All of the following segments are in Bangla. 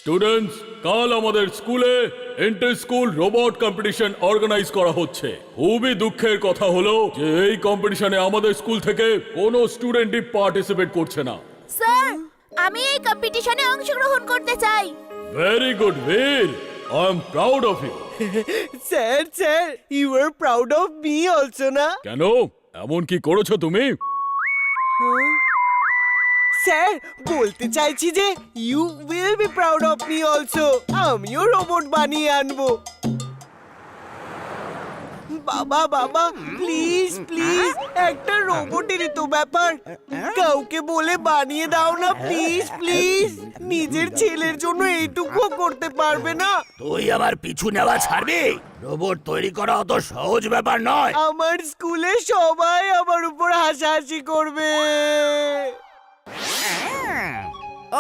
স্টুডেন্টস, কাল আমাদের স্কুলে inter school robot competition organise করা হচ্ছে। খুবই দুঃখের কথা হলো যে এই কম্পিটিশনে আমাদের স্কুল থেকে কোনো স্টুডেন্টই পার্টিসিপেট করছে না। স্যার, আমি এই কম্পিটিশনে অংশগ্রহণ করতে চাই। Very good Bir, I am proud of you. Sir, you are proud of me also না? কেন, এমন কি করেছো তুমি? স্যার, বলতে চাইছি যে you will be proud of me also. আমিও রোবট বানিয়ে আনবো। বাবা প্লিজ প্লিজ, একটা রোবটেরই তো ব্যাপার, কাউকে বলে বানিয়ে দাও না প্লিজ প্লিজ। নিজের ছেলের জন্য এইটুকুও করতে পারবে না? তুই আমার পিছু নেওয়া ছাড়বি? রোবট তৈরি করা অত সহজ ব্যাপার নয়। আমার স্কুলে সবাই আমার উপর হাসাহাসি করবে।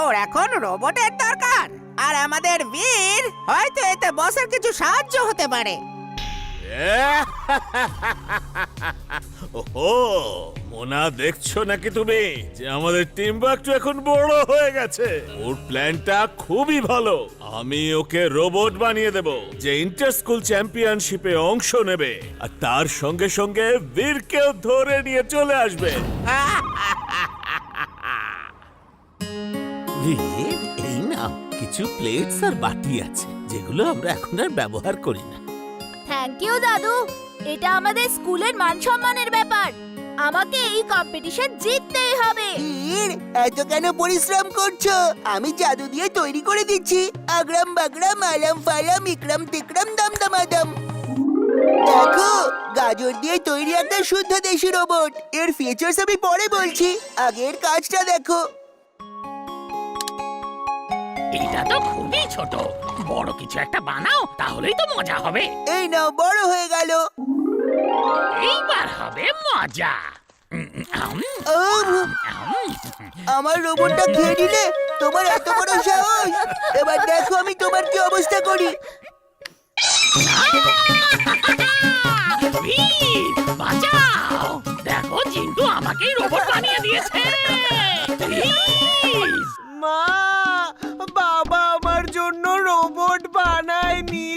ওর এখন রোবটের দরকার, আর আমাদের বীর হয়তো এতে বসের কিছু সাহায্য হতে পারে। ওহো, মোনা দেখছো নাকি তুমি যে আমাদের টিম ওয়ার্ক এখন বড় হয়ে গেছে? ওর প্ল্যানটা খুবই ভালো। আমি ওকে রোবট বানিয়ে দেব যে ইন্টার স্কুল চ্যাম্পিয়নশিপে অংশ নেবে, আর তার সঙ্গে সঙ্গে বীরকেও ধরে নিয়ে চলে আসবে। এই নাও, কিছু প্লেটস আর বাটি আছে যেগুলো আমরা এখন আর ব্যবহার করি না। থ্যাংক ইউ দাদু, এটা আমাদের স্কুলের মান সম্মানের ব্যাপার। আমাকে এই কম্পিটিশন জিততেই হবে। এত কেন পরিশ্রম করছো? আমি জাদু দিয়ে তৈরি করে দিচ্ছি। আগ্রাম বাগরাম আলাম ফালাম ইকরাম তিকরাম দাম দামাদাম। দেখো, গাজর দিয়ে তৈরি একটা শুদ্ধ দেশি রোবট। এর ফিচার্স আমি পরে বলছি, আগের কাজটা দেখো। এটা তো খুবই ছোট, বড় কিছু একটা বানাও, তাহলেই তো মজা হবে। এই নাও, বড় হয়ে গেল। এইবার হবে মজা। আমার রোবটটা খেয়ে নিলে? তোমার এত বড় সাহস! এবার দেখো আমি তোমার কি অবস্থা করি। বীর, বাঁচাও! দেখো, জিন্টু আমাকেই রোবট বানিয়ে দিয়েছে। প্লিজ! মা, বাবা আমার জন্য রোবট বানায়নি।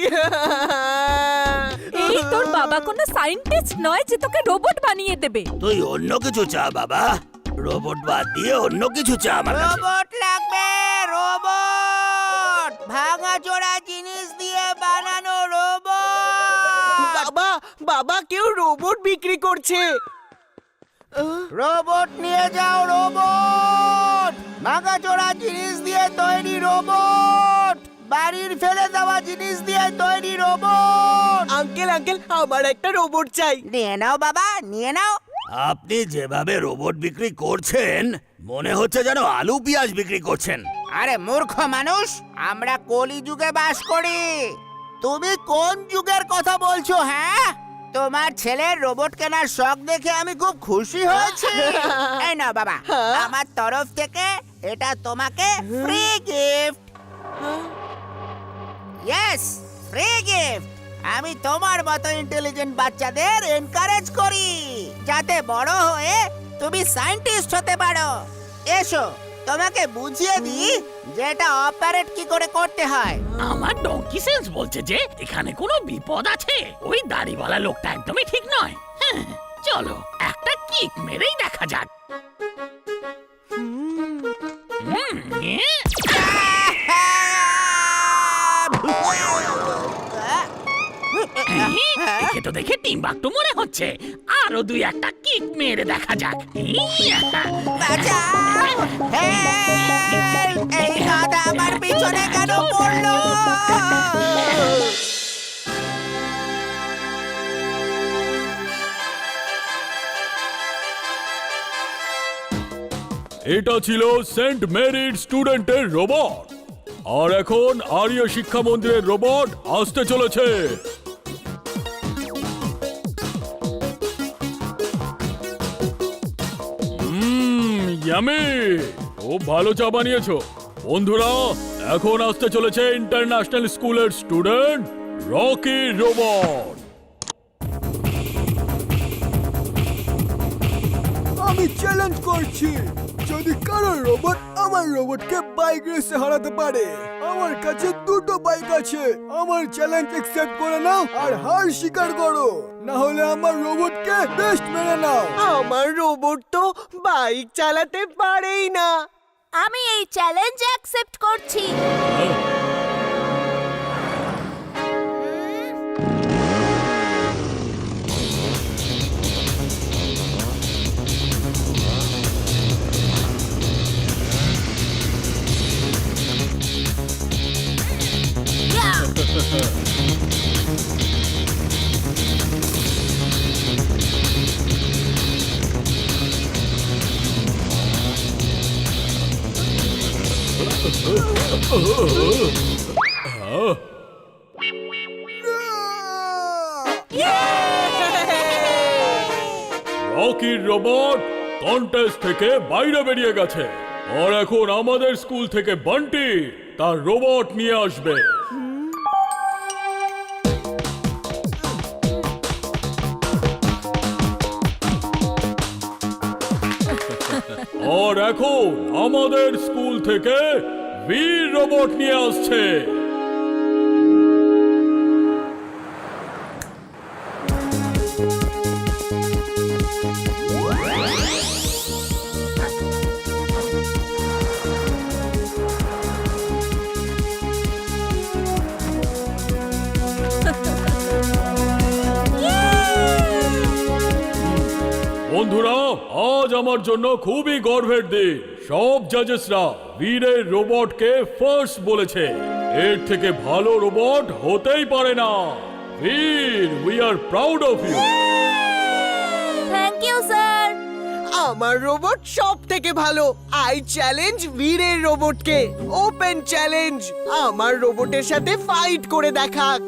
এই তোর বাবা কোনো সায়েন্টিস্ট নয় যে তোকে রোবট বানিয়ে দেবে। তুই অন্য কিছু চা বাবা, রোবট বাদ দিয়ে অন্য কিছু চা আমার কাছে। রোবট লাগবে, রোবট! ভাঙা চোরা জিনিস দিয়ে বানানো রোবট। বাবা কেউ রোবট বিক্রি করছে। রোবট নিয়ে যাও, রোবট! ভাঙা চোরা জিনিস দিয়ে তৈরি রোবট, বাড়ির ফেলে দেওয়া জিনিস দিয়ে তৈরি রোবট। আঙ্কেল আমার একটা রোবট চাই। নিয়ে নাও বাবা, নিয়ে নাও। আপনি যেভাবে রোবট বিক্রি করছেন, মনে হচ্ছে যেন আলু পেঁয়াজ বিক্রি করছেন। আরে মূর্খ মানুষ, আমরা কলি যুগে বাস করি। তুমি কোন যুগের কথা বলছো? হ্যাঁ, তোমার ছেলের রোবট কেনার শখ দেখে আমি খুব খুশি হয়েছি। এই নাও বাবা, আমার তরফ থেকে এটা তোমাকে free gift. Yes, free gift. আমি তোমার মতো ইন্টেলিজেন্ট বাচ্চাদের এনকারেজ করি যাতে বড় হয়ে তুমি সায়েন্টিস্ট হতে পারো। এসো, তোমাকে বুঝিয়ে দিই যে এটা অপারেট কি করে করতে হয়। আমার ডঙ্কি সেন্স বলছে যে এখানে কোনো বিপদ আছে। ওই দাড়িওয়ালা লোকটা একদমই ঠিক নয়। চলো, একটা কিক মেরেই দেখা যাক। দেখে তো দেখে টিম্বাকটু মনে হচ্ছে। আরো দুই একটা কিক মেরে দেখা যাক। এই গাধা আমার পিছনে কেন পড়লো? এটা ছিল সেন্ট মেরির স্টুডেন্টের রোবট, আর এখন আর্য শিক্ষা মন্দিরের রোবট আসতে চলেছে। ইয়ামি, খুব ভালো চা বানিয়েছো। বন্ধুরা, এখন আসতে চলেছে ইন্টারন্যাশনাল স্কুলের স্টুডেন্ট রকি রোবট। আমি চ্যালেঞ্জ করছি, যদি কারো রোবট আমার রোবটকে বাইক রেসে হারাতে পারে, আমার কাছে দুটো বাইক আছে, আমার চ্যালেঞ্জ অ্যাকসেপ্ট করে নাও আর হার স্বীকার করো, না হলে আমার রোবটকে বেস্ট মেরে নাও। আমার রোবট তো বাইক চালাতে পারেই না। আমি এই চ্যালেঞ্জ অ্যাকসেপ্ট করছি। রকির রোবট কন্টেস্ট থেকে বাইরে বেরিয়ে গেছে, আর এখন আমাদের স্কুল থেকে বান্টি তার রোবট নিয়ে আসবে। আর এখন আমাদের স্কুল থেকে বীর রোবট নিয়ে আসছে। বন্ধুরা, আজ আমার জন্য খুবই গর্বের দিন। সব জাজেসরা বীরের রোবটকে ফার্স্ট বলেছে। এর থেকে ভালো রোবট হতেই পারে না। Bir, we are proud of you. Thank you sir. আমার রোবট সব থেকে ভালো। আই চ্যালেঞ্জ বীরের রোবটকে। ওপেন চ্যালেঞ্জ, আমার রোবটের সাথে ফাইট করে দেখাক।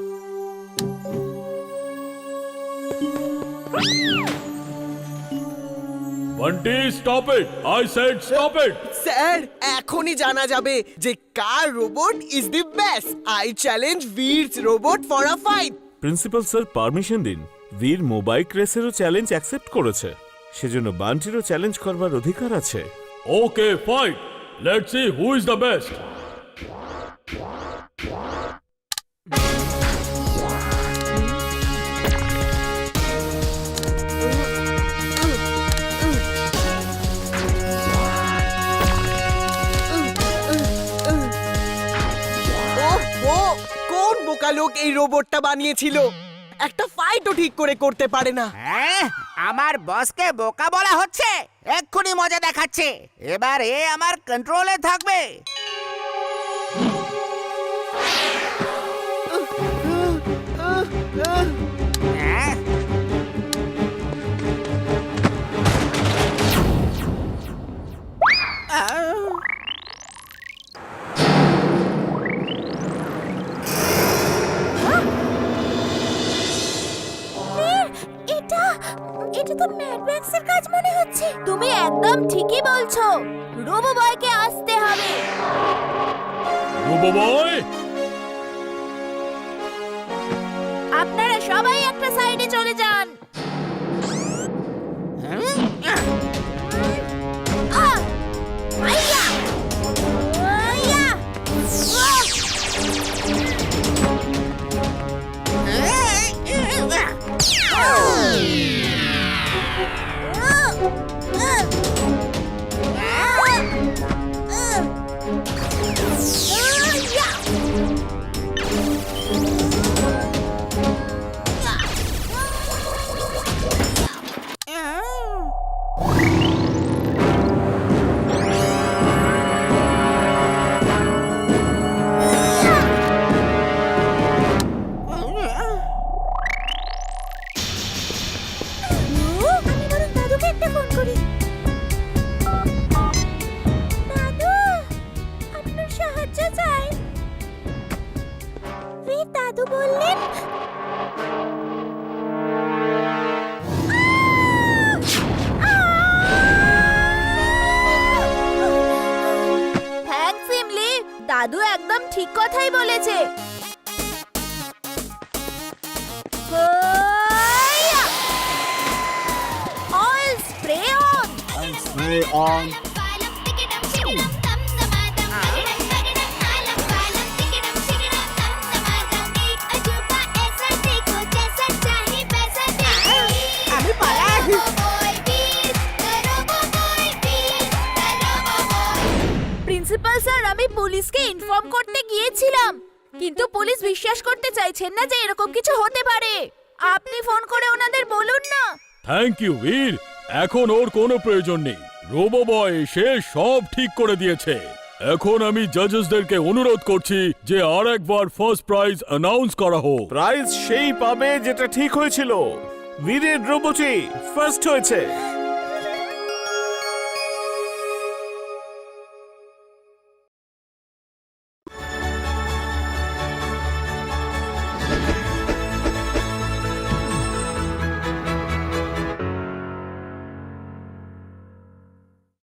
Bunty, stop it, I said stop it. Sir, এখনই জানা যাবে যে কার robot is the best. I challenge বীরস robot for a fight. Principal sir permission দিন। বীর মোবাইক রেসেরও চ্যালেঞ্জ অ্যাকসেপ্ট করেছে, সেজন্য বান্টিরও চ্যালেঞ্জ করবার অধিকার আছে। Okay, fight, let's see who is the best. কোন বোকা লোক এই রোবটটা বানিয়েছিল? একটা ফাইটও ঠিক করে করতে পারে না। হ্যাঁ, আমার বসকে বোকা বলা হচ্ছে। এক্ষুনি মজা দেখাচ্ছে। এবার এ আমার কন্ট্রোলে থাকবে। হ্যাঁ? এটা তো ম্যাড ম্যাক্সের কাজ মনে হচ্ছে। তুমি একদম ঠিকই বলছো। রোবো বয়কে আসতে হবে। রোবো বয়, আপনারা সবাই একটা সাইডে চলে যান। আহ! আইয়া! আইয়া! দাদু বললেন থ্যাঙ্কস ইমলি, দাদু একদম ঠিক কথাই বলেছে। All spray on. Principal sir, আমি পুলিশকে ইনফর্ম করতে গিয়েছিলাম, কিন্তু পুলিশ বিশ্বাস করতে চাইছেন না যে এরকম কিছু হতে পারে। আপনি ফোন করে ওনাদের বলুন না। থ্যাংক ইউ বীর, এখন ওর কোনো প্রয়োজন নেই। রোবো বয় এসে সব ঠিক করে দিয়েছে। এখন আমি জাজেসদেরকে অনুরোধ করছি যে আর একবার ফার্স্ট প্রাইজ অ্যানাউন্স করা হোক। প্রাইজ সেই পাবে যেটা ঠিক হয়েছিল। বীরের রোবটই ফার্স্ট হয়েছে।